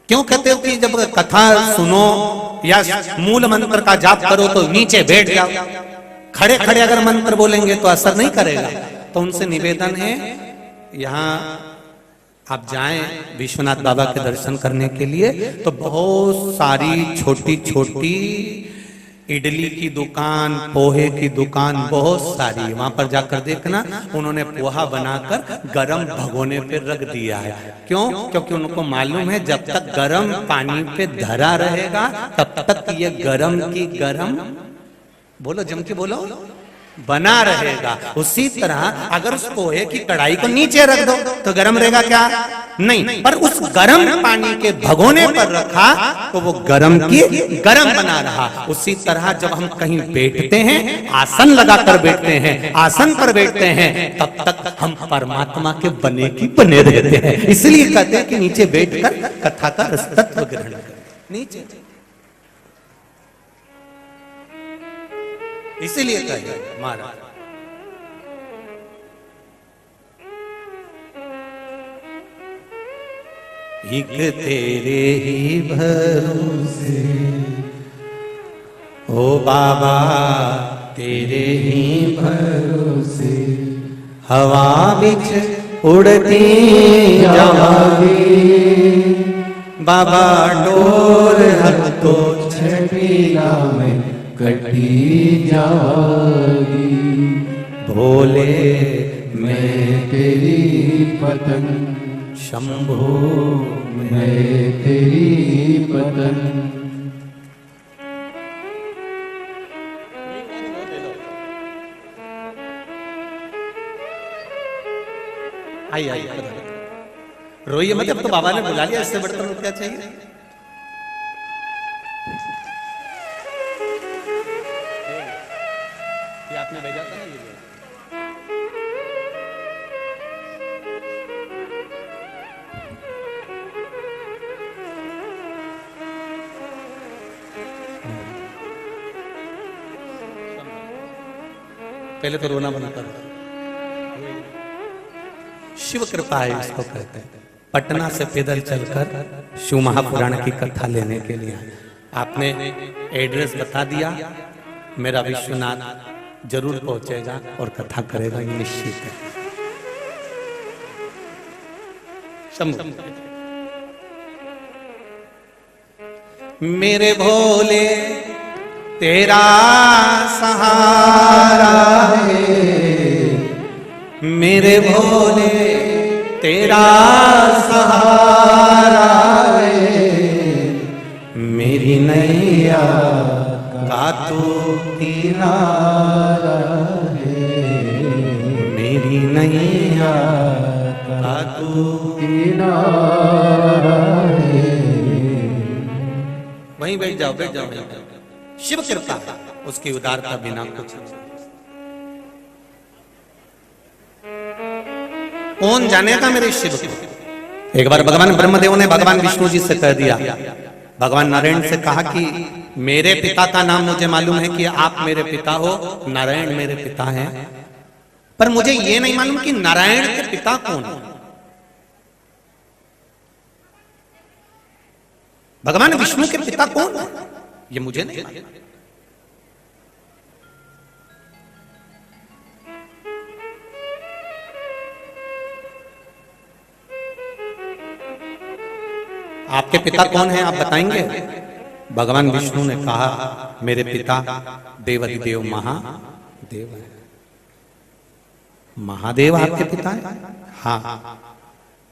क्यों कहते हो कि जब कथा सुनो या मूल मंत्र का जाप करो तो नीचे बैठ जाओ? खड़े खड़े अगर मंत्र बोलेंगे तो असर नहीं करेगा। तो उनसे निवेदन है, यहां आप जाएं विश्वनाथ बाबा के दर्शन करने के लिए, तो बहुत सारी छोटी छोटी इडली की दुकान, पोहे की दुकान, बहुत सारी, वहां पर जाकर देखना, उन्होंने पोहा बनाकर गरम भगोने पे रख दिया है। क्यों? क्योंकि उनको मालूम है जब तक गरम पानी पे धरा रहेगा तब तक ये गरम की गरम, बोलो जम के बोलो, बना रहेगा। उसी तरह अगर उस पोहे की कढ़ाई को नीचे रख दो तो गरम रहेगा क्या? नहीं, पर उस गरम पानी के भगोने पर रखा तो वो गरम की गरम बना रहा। उसी तरह जब हम कहीं बैठते हैं, आसन लगाकर बैठते हैं, आसन पर बैठते हैं, तब तक हम परमात्मा के बने की बने रहते हैं। इसलिए कहते हैं कि नीचे बैठकर कथा का रसतत्व ग्रहण करें। नीचे इसीलिए कहे महाराज, एक तेरे ही भरोसे ओ बाबा, तेरे ही भरोसे हवा बिच उड़ती जावागी, बाबा डोर हक तो छबीला में कटी जागी। भोले मैं तेरी पतंग, शंभो मैं तेरी पतंग। आइए रोइए मत, अब तो बाबा ने बुला लिया, इससे बढ़कर और क्या चाहिए? ये आपने भेजा था ना, ये पहले तो रोना बंद करो। शिव कृपा है इसको कहते हैं। पटना से पैदल चलकर शिव महापुराण की कथा लेने के लिए आपने एड्रेस बता दिया, मेरा विश्वनाथ जरूर पहुंचेगा और कथा करेगा, ये निश्चित है। मेरे भोले तेरा सहारा है, मेरे भोले तेरा सहारा है, मेरी नैया का तू किनारा है, मेरी नैया का तू किनारे। वहीं बैठ जाओ, बैठ जाओ। शिव कृपा, उसकी उदारता बिना कुछ नहीं। कौन जानेगा मेरे शिव को? एक बार भगवान ब्रह्मदेव ने भगवान विष्णु जी से कह दिया, भगवान नारायण से कहा कि मेरे पिता का नाम मुझे मालूम है कि आप मेरे पिता हो, नारायण मेरे पिता हैं, पर मुझे ये नहीं मालूम कि नारायण के पिता कौन है। भगवान विष्णु के पिता कौन है ये मुझे नहीं मालूम। आपके पिता कौन हैं आप बताएंगे? भगवान विष्णु ने कहा मेरे पिता देवाधिदेव महादेव है। महादेव आपके पिता है? हाँ।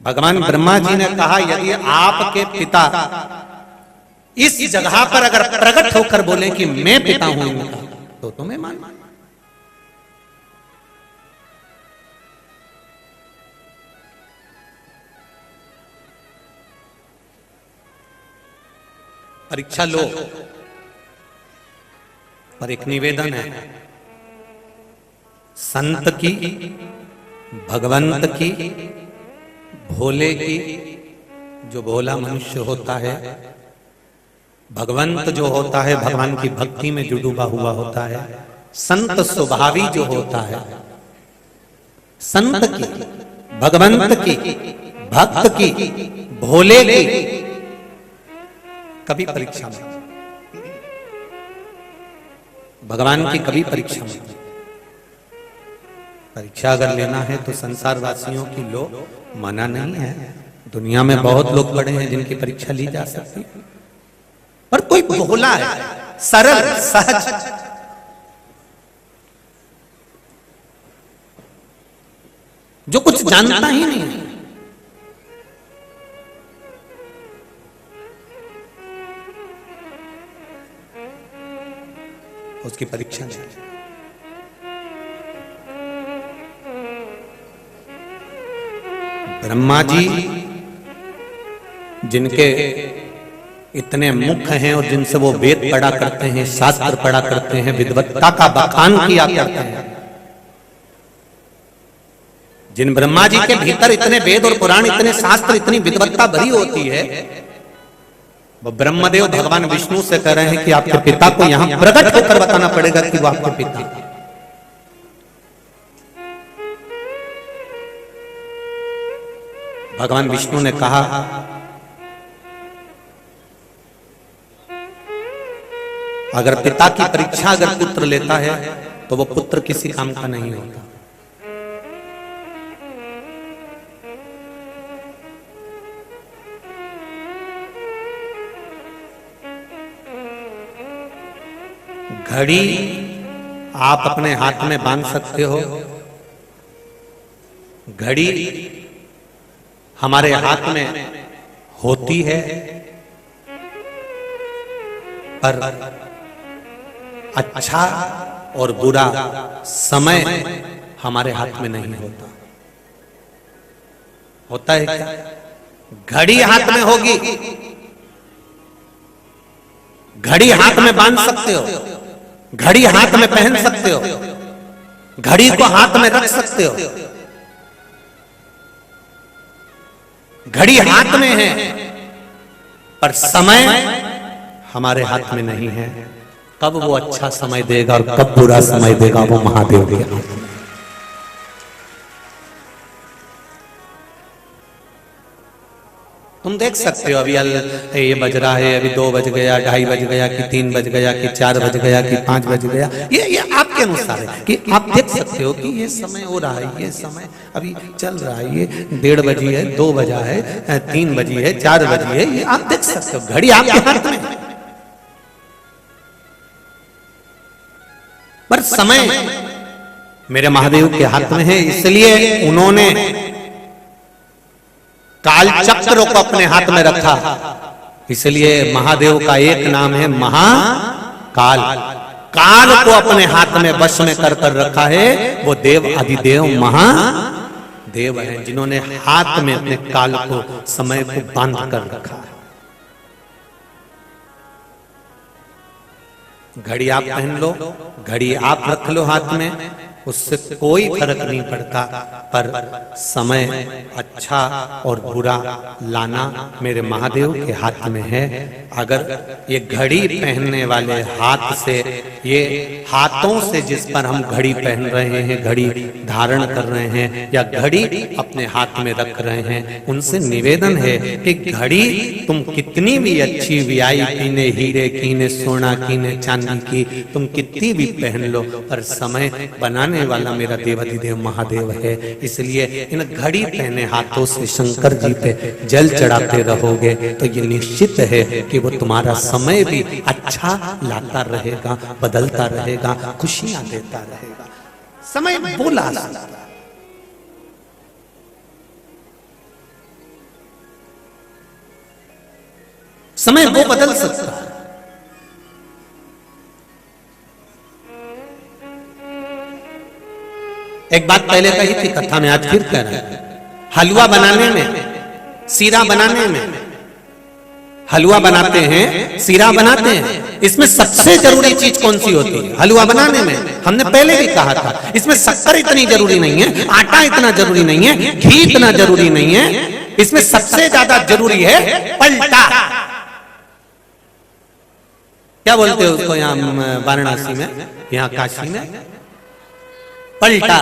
भगवान ब्रह्मा जी ने कहा यदि आपके पिता इस जगह पर अगर प्रकट होकर बोले कि मैं पिता हूं इनका, तो तुम्हें मान। परीक्षा लो, पर एक निवेदन है, संत की, भगवंत की, भोले की, जो भोला मनुष्य होता है, भगवंत जो होता है भगवान की भक्ति में जो डूबा हुआ होता है, संत स्वभावी जो होता है, संत की, भगवंत की, भक्त की, भोले की कभी परीक्षा में, भगवान की कभी परीक्षा में। परीक्षा अगर लेना है तो संसार वासियों की लो, मना नहीं है। दुनिया में बहुत लोग पड़े हैं जिनकी परीक्षा ली जा सकती है, पर कोई भोला है, सरल, सहज, जो कुछ जानता ही नहीं है, उसकी परीक्षा नहीं। ब्रह्मा जी जिनके इतने मुख हैं और जिनसे वो वेद पढ़ा करते हैं, शास्त्र पढ़ा करते हैं, विद्वत्ता का बखान किया करते हैं, जिन ब्रह्मा जी के भीतर इतने वेद और पुराण, इतने शास्त्र, इतनी विद्वत्ता भरी होती है, वो ब्रह्मदेव भगवान विष्णु से कह रहे हैं कि आपके पिता को यहां प्रकट होकर बताना पड़ेगा कि वो आपके पिता। भगवान विष्णु ने कहा अगर पिता की परीक्षा अगर पुत्र लेता है तो वो पुत्र किसी काम का नहीं होता। घड़ी आप अपने हाथ में बांध सकते हो, घड़ी हमारे हाथ में होती है, पर अच्छा और बुरा समय हमारे हाथ में नहीं होता। होता है क्या? घड़ी हाथ में होगी, घड़ी हाथ में बांध सकते हो, घड़ी हाथ में पहन सकते हो, घड़ी को हाथ में रख सकते हो, घड़ी हाथ में है, पर समय हमारे हाथ में नहीं है। कब वो अच्छा समय देगा और कब बुरा समय देगा वो महादेव के हाथ में। तुम देख सकते हो अभी ये बज रहा है, अभी 2 बज गया, 2:30 बज गया, कि 3 बज गया, कि 4 बज गया, कि 5 बज गया। ये आपके अनुसार है कि आप देख सकते हो कि ये समय हो रहा है, ये समय अभी चल रहा है, ये 1:30 बजी है, 2 बजा है, 3 बजी है, 4 बजी है, ये आप देख सकते हो। घड़ी आपके हाथ में, पर समय मेरे महादेव के हाथ में है। इसलिए उन्होंने काल चक्र को अपने हाथ में रखा। इसलिए महादेव का एक नाम है महाकाल। काल को अपने हाथ में वश में कर रखा है, वो देव अधिदेव देव हैं जिन्होंने हाथ में अपने काल को, समय को बांध कर रखा है। घड़ी आप पहन लो, घड़ी आप रख लो हाथ में, उससे कोई फर्क नहीं पड़ता, पर समय अच्छा और बुरा लाना मेरे महादेव के हाथ में है। अगर ये घड़ी पहनने वाले हाथ से, ये हाथों से जिस पर हम घड़ी पहन रहे हैं, घड़ी धारण कर रहे हैं या घड़ी अपने हाथ में रख रहे हैं, उनसे निवेदन है कि घड़ी तुम कितनी भी अच्छी वीआईपी ने, हीरे की ने, सोना की ने, चांदी की, तुम कितनी भी पहन लो, पर समय बनाने वाला मेरा देवाधिदेव महादेव है। इसलिए इन घड़ी पहने हाथों से शंकर जी पे जल चढ़ाते रहोगे तो ये निश्चित है कि वो तुम्हारा समय भी अच्छा लाता रहेगा, बदलता रहेगा, खुशियां देता रहेगा। समय बोला समय वो बदल सकता है। एक बात पहले कही थी कथा में, आज फिर कह रहे हैं। हलवा बनाने में, सीरा बनाने में, हलवा बनाते हैं, सीरा बनाते हैं, इसमें सबसे जरूरी चीज कौन सी होती है? हलवा बनाने में हमने पहले भी कहा था, इसमें शक्कर इतनी जरूरी नहीं है, आटा इतना जरूरी नहीं है, घी इतना जरूरी नहीं है, इसमें सबसे ज्यादा जरूरी है पलटा। क्या बोलते हो उसको यहाँ वाराणसी में, यहाँ काशी में? पलटा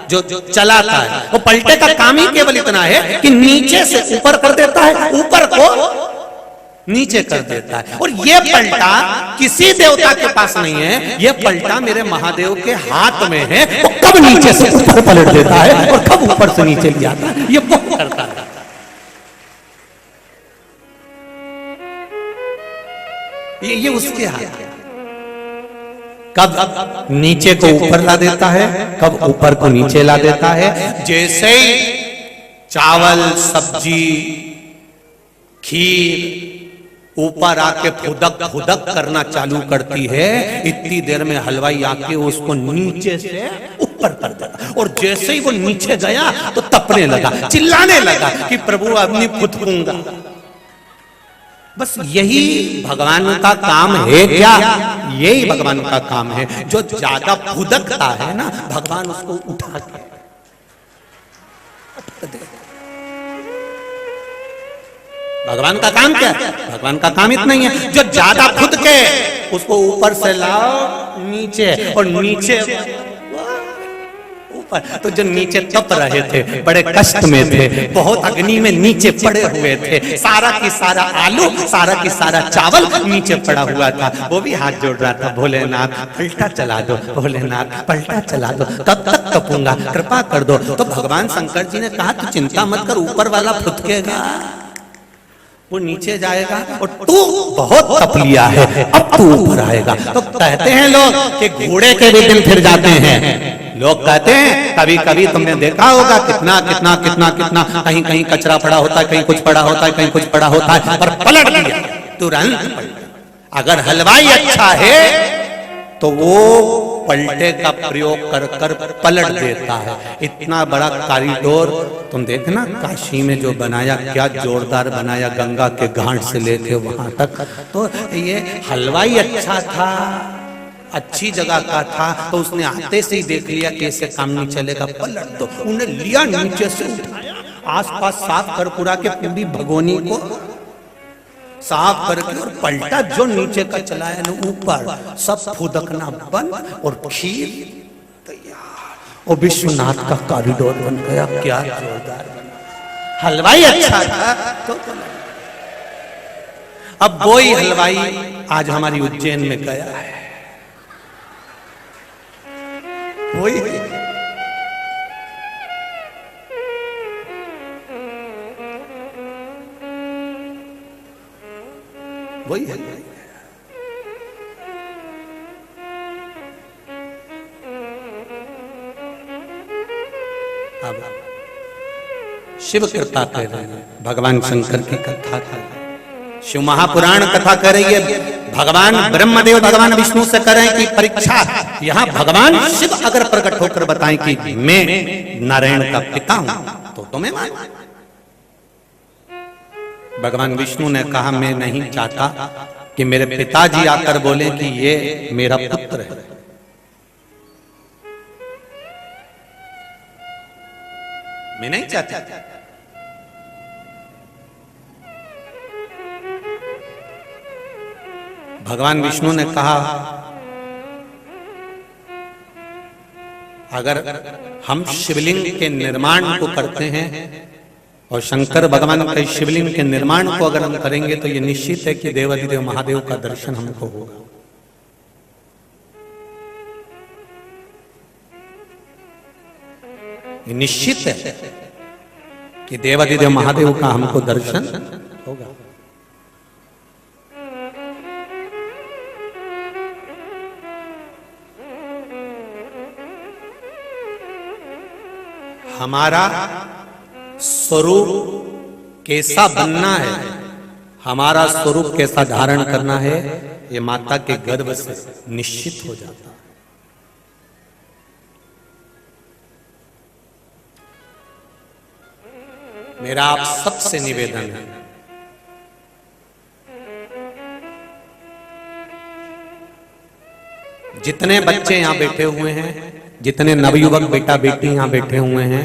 जो चलाता है। वो पलटे का काम ही केवल इतना है कि नीचे से ऊपर कर देता है, ऊपर को नीचे कर देता है। और ये पलटा किसी देवता के पास नहीं है, ये पलटा मेरे महादेव के हाथ में है। वो कब नीचे से ऊपर पलट देता है और कब ऊपर से नीचे ले आता है, ये वो करता है। ये उसके हाथ है। कब नीचे को ऊपर ला देता है, कब ऊपर को नीचे ला देता है। जैसे ही चावल, सब्जी, खीर ऊपर आके फुदक फुदक करना चालू करती है, इतनी देर में हलवाई आके उसको नीचे से ऊपर कर देता। और जैसे ही वो नीचे गया तो तपने लगा, चिल्लाने लगा कि प्रभु अपनी फुदकूंगा। बस यही भगवान का काम है क्या? यही भगवान का काम है। जो ज्यादा फुदकता है ना, भगवान उसको उठा के भगवान का काम क्या है? भगवान का काम इतना ही है, जो ज्यादा फुदके उसको ऊपर से लाओ नीचे, और नीचे ऊपर। तो जो नीचे तप रहे थे, बड़े कष्ट में थे, बहुत अग्नि में नीचे पड़े हुए थे, सारा की सारा आलू, सारा की सारा चावल नीचे पड़ा हुआ था, वो भी हाथ जोड़ रहा था, भोलेनाथ पलटा चला दो, भोलेनाथ पलटा चला दो, तब तक तपूंगा, कृपा कर दो। तो भगवान शंकर जी ने कहा तू चिंता मत कर, ऊपर वाला फुदकेगा, वो नीचे जाएगा, और तू बहुत तप लिया है, अब तू ऊपर आएगा। तो कहते हैं लोग कि घोड़े के भी दिन फिर जाते हैं। लोग कहते हैं, कभी कभी तुमने देखा होगा कितना कितना कितना कितना कहीं कहीं कचरा पड़ा होता है, कहीं कुछ पड़ा होता है, कहीं कुछ पड़ा होता है, पर पलट दिया तुरंत पलट। अगर हलवाई अच्छा है तो वो पलटे का प्रयोग कर कर पलट देता है। इतना बड़ा कॉरिडोर तुम देखना काशी में जो बनाया, क्या जोरदार बनाया, गंगा के घाट से लेके वहां तक। तो ये हलवाई अच्छा था, अच्छी जगह का था, तो उसने आते से ही देख लिया कि ऐसे काम नहीं चलेगा, पलट दो। उन्हें लिया नीचे से उठाया, आसपास साफ कर पूरा के पूरी भगोनी को साफ करके और पलटा, जो नीचे का चलाया ना ऊपर, सब फुदकना बंद और खीर तैयार। और विश्वनाथ का कॉरिडोर बन गया, क्या जोरदार बना। हलवाई अच्छा था तो अब वही हलवाई आज हमारी उज्जैन में गया है, वही वही है। अब शिव कृपा कर रहे हैं, भगवान शंकर की कथा कर, शिव महापुराण कथा कर रही है, भगवान ब्रह्मदेव भगवान विष्णु से कर रहे हैं कि परीक्षा, यहाँ भगवान शिव अगर प्रकट होकर बताएं कि मैं नारायण का पिता हूं तो तुम्हें मान। भगवान विष्णु ने कहा मैं नहीं चाहता कि मेरे पिताजी आकर बोले कि ये मेरा पुत्र है। मैं नहीं चाहता। भगवान विष्णु ने कहा अगर हम शिवलिंग के निर्माण को करते हैं और शंकर भगवान के शिवलिंग के निर्माण को अगर हम करेंगे तो ये निश्चित है कि देवाधिदेव महादेव का दर्शन हमको होगा। ये निश्चित है कि देवाधिदेव महादेव का हमको दर्शन होगा। हमारा स्वरूप कैसा बनना है, हमारा स्वरूप कैसा धारण करना है, ये माता के गर्भ से निश्चित हो जाता है। मेरा आप सबसे निवेदन है, जितने बच्चे यहां बैठे हुए हैं, जितने नवयुवक बेटा बेटी यहां बैठे हुए हैं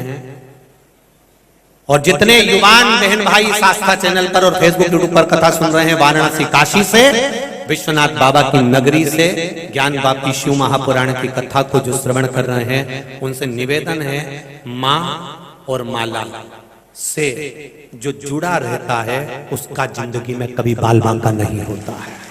और जितने युवान बहन भाई आस्था चैनल पर और फेसबुक यूट्यूब पर कथा सुन रहे हैं, वाराणसी काशी से, विश्वनाथ बाबा की नगरी से, ज्ञान वापी शिव महापुराण की कथा को जो श्रवण कर रहे हैं, उनसे निवेदन है मां और माला से जो जुड़ा रहता है उसका जिंदगी में कभी बाल बांका नहीं होता है।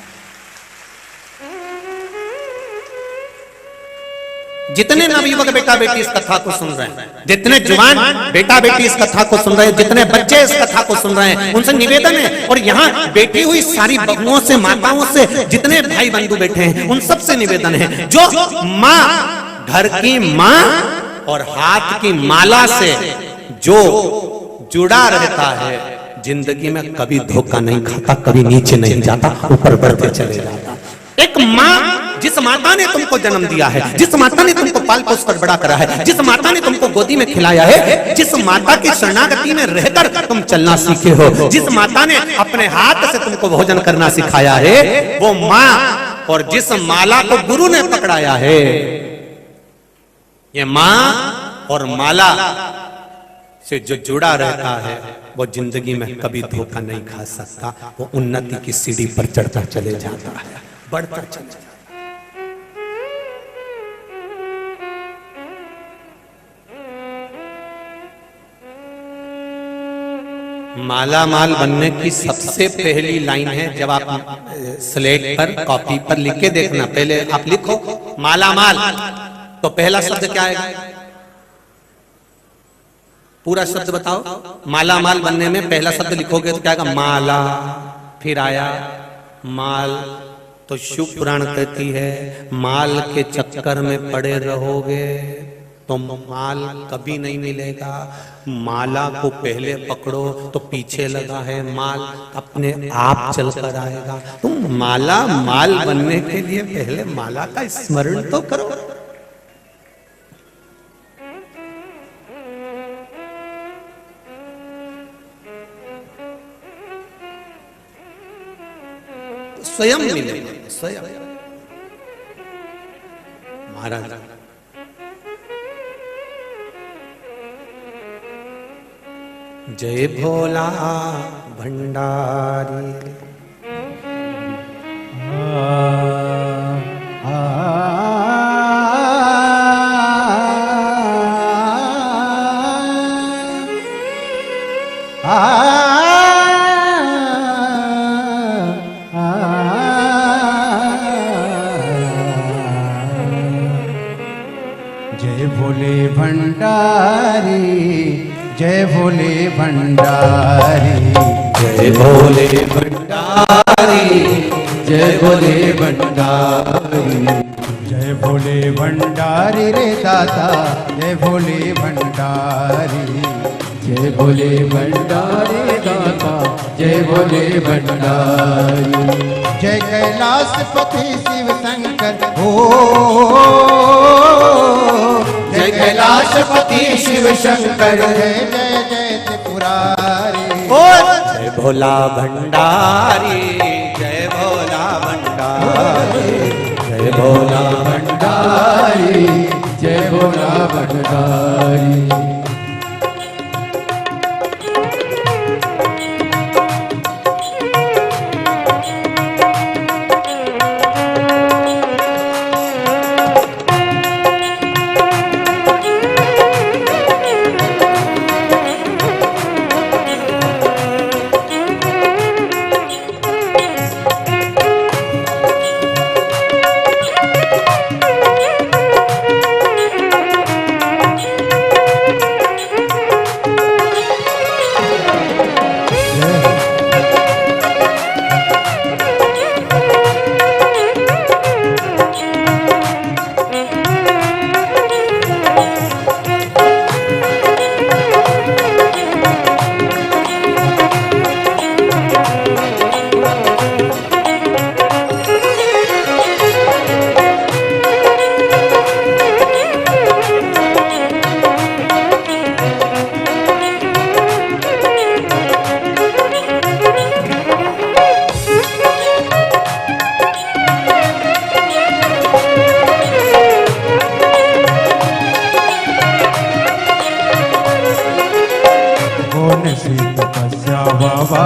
जितने नवयुवक बेटा बेटी इस कथा को सुन रहे हैं, जितने जवान बेटा बेटी इस कथा को सुन रहे हैं, जितने बच्चे इस कथा को सुन रहे हैं, उनसे निवेदन है और यहाँ बैठी हुई सारी बहुओं से, माताओं से, जितने भाई बंधु बैठे हैं, उन सबसे निवेदन है, जो माँ, घर की माँ और हाथ की माला से जो जुड़ा रहता है, जिंदगी में कभी धोखा नहीं खाता, कभी नीचे नहीं जाता, ऊपर बढ़ते चले जाता। एक माँ, जिस माता ने तुमको जन्म दिया है, जिस माता ने तुमको पाल पोस कर बड़ा करा है, जिस माता ने तुमको गोदी में खिलाया है, जिस माता की शरणागति में रहकर तुम चलना सीखे हो, जिस माता ने अपने हाथ से तुमको भोजन करना सिखाया है, वो माँ और जिस माला को गुरु ने पकड़ाया है, ये माँ और माला से जो जुड़ा रहता है वो जिंदगी में कभी धोखा नहीं खा सकता, वो उन्नति की सीढ़ी पर चढ़ता चले जाता है, बढ़ता चले जाता है। माला माल बनने की सबसे पहली लाइन है, जब आप स्लेट पर कॉपी पर लिख के देखना, पहले आप लिखो माला माल, तो पहला शब्द क्या आएगा? पूरा शब्द बताओ। माला माल बनने में पहला शब्द लिखोगे तो क्या आएगा? माला, फिर आया माल। तो शिव पुराण कहती है माल के चक्कर में पड़े रहोगे तो माल कभी नहीं मिलेगा। माला को पहले पकड़ो तो पीछे लगा है माल, अपने आप चलकर आएगा। तुम माला माल बनने के लिए पहले माला का स्मरण तो करो। स्वयं मिलेगा, स्वयं। महाराज जय भोला भंडारी। जय भोले भंडारी, जय भोले भंडारी, जय भोले भंडारी, जय भोले भंडारी, जय भोले भंडारी रे दाता, जय भोले भंडारी, जय भोले भंडारी दाता जय भोले भंडारी। जय कैलाशपति शिव शंकर हो, जय कैलाशपति शिव शंकर जय जय जय त्रिपुरारी। जय भोला भंडारी, जय भोला भंडारी, जय भोला भंडारी जय भोला भंडारी। बाबा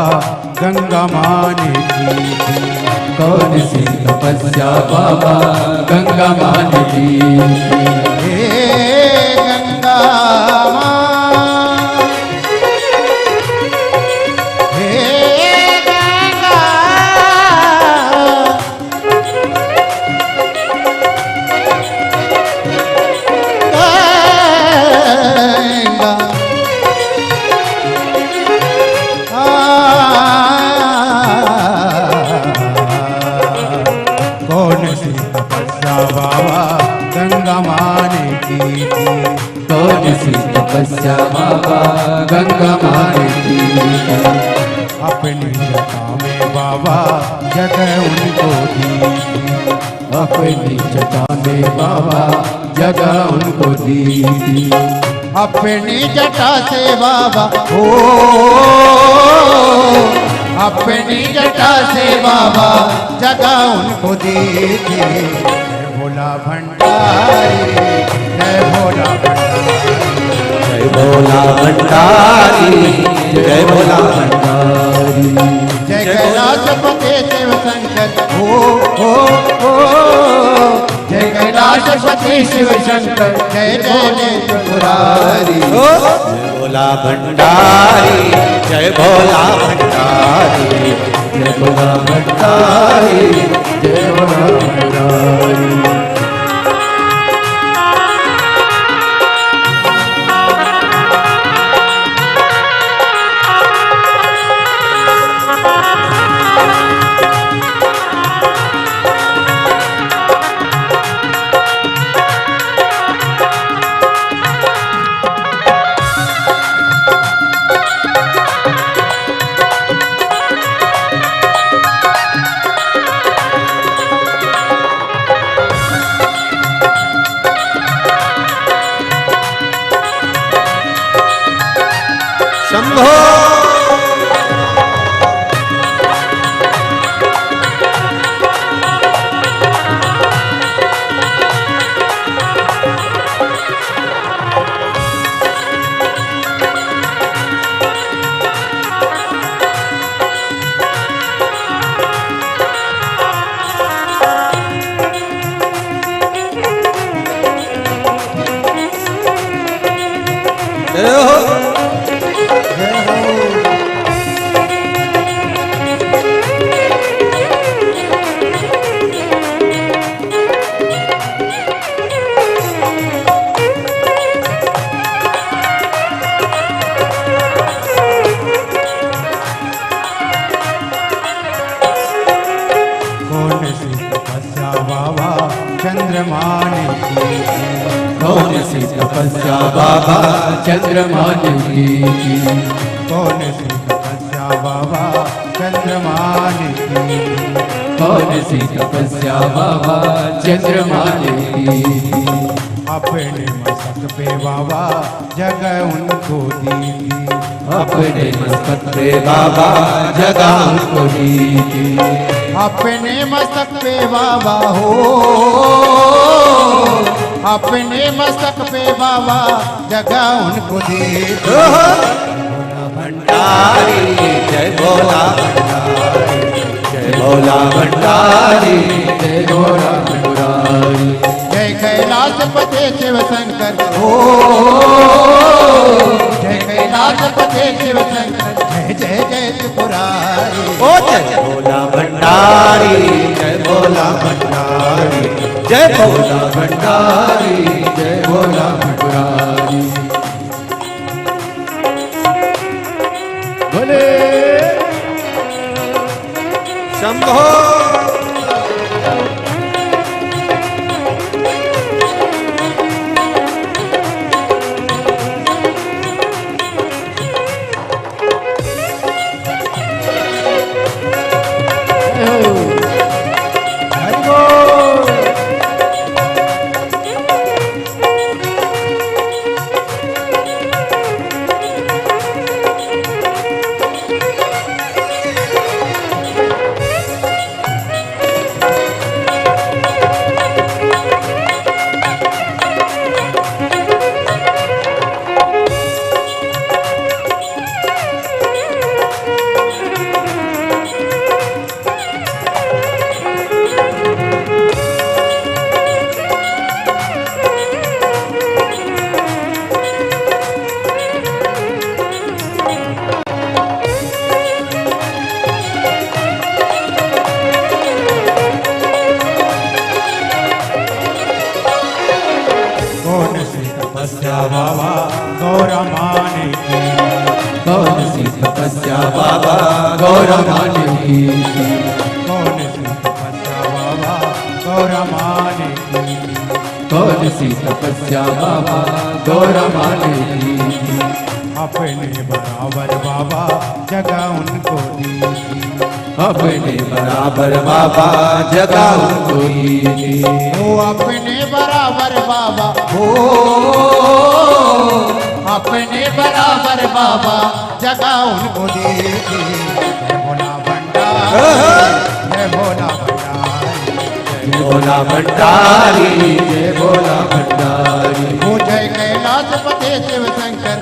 गंगा माने की थी। कौन सी तपस्या बाबा गंगा मान की। हे गंगा माँ, हे गंगा, गंगा कौन सी तपस्या बाबा गंगा माने की थी। कौन सी तपस्या बाबा गंगा मान की। अपनी जटा में बाबा जगह उनको दी थी। अपनी जटा में बाबा जगह उनको दी थी। अपनी जटा से बाबा ओ, अपनी जटा से बाबा जगह उनको दी थी। जय भोला भंडारी, जय भोला भंडारी, जय भोला भंडारी, जय भोला भंडारी। जय कैलाशपति शिव शंकर हो, जय कैलाशपति शिव शंकर जय जय जय त्रिपुरारी। जय भोला भंडारी, जय भोला भंडारी, जय भोला भंडारी जय भोला भंडारी। शंभो। जय हो। कौन सी तपस्या बाबा चंद्रमा ने की थी। कौन सी तपस्या बाबा चंद्रमा ने की थी। कौन सी तपस्या बाबा चंद्रमा ने की। कौन सी तपस्या बाबा चंद्रमा ने की थी। अपने मस्तक पे बाबा जगह उनको दी थी। अपने मस्तक पे बाबा जगह उनको दी थी। अपने मस्तक पे बाबा हो, अपने मस्तक पे बाबा जगह उनको दी थी। भंडारी जय भोला भंडारी, जय भोला भंडारी, जय भोला भंडारी। जय कैलाशपते शिव शंकर हो, जय कैलाशपते शिव शंकर, जय जय जय त्रिपुरारी। ओ जय भोला भंडारी, जय भोला भंडारी, जय भोला भंडारी, जय भोला भंडारी। बोले शंभो। हरि बोल। कौन सी तपस्या बाबा गौरा माने की। कौन सी तपस्या बाबा गौरमा ने की थी। कौन सी तपस्या बाबा गौरा माने की। कौन सी तपस्या बाबा गौरमा ने की थी। अपने बराबर बाबा जगह उनको दी थी। अपने बराबर बाबा जगह उनको दी थी। ओ अपने बराबर बाबा हो, अपने बराबर बाबा जगह उनको दी थी। जय भोला भंडारी, जय भोला भंडारी, जय भोला भंडारी, जय भोला भंडारी। ओ जय कैलाशपते शिव शंकर,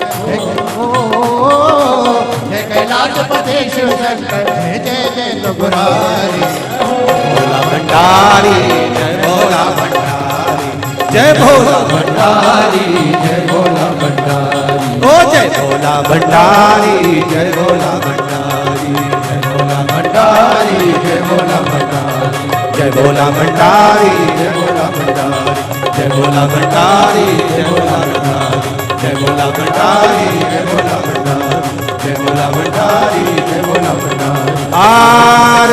जय कैलाशपते शिव शंकर, जय जय जय त्रिपुरारी। भोला भंडारी, जय भोला भंडारी, जय भोला भंडारी, जय भोला भंडारी। ओ जय भोला भंडारी, जय भोला भंडारी, जय भोला भंडारी, जय भोला भंडारी। जय भोला भंडारी, जय भोला भंडारी, जय भोला भंडारी, जय भोला भंडारी, जय भोला भंडारी, जय भोला भंडारी, जय भोला भंडारी, जय भोला भंडारी। आर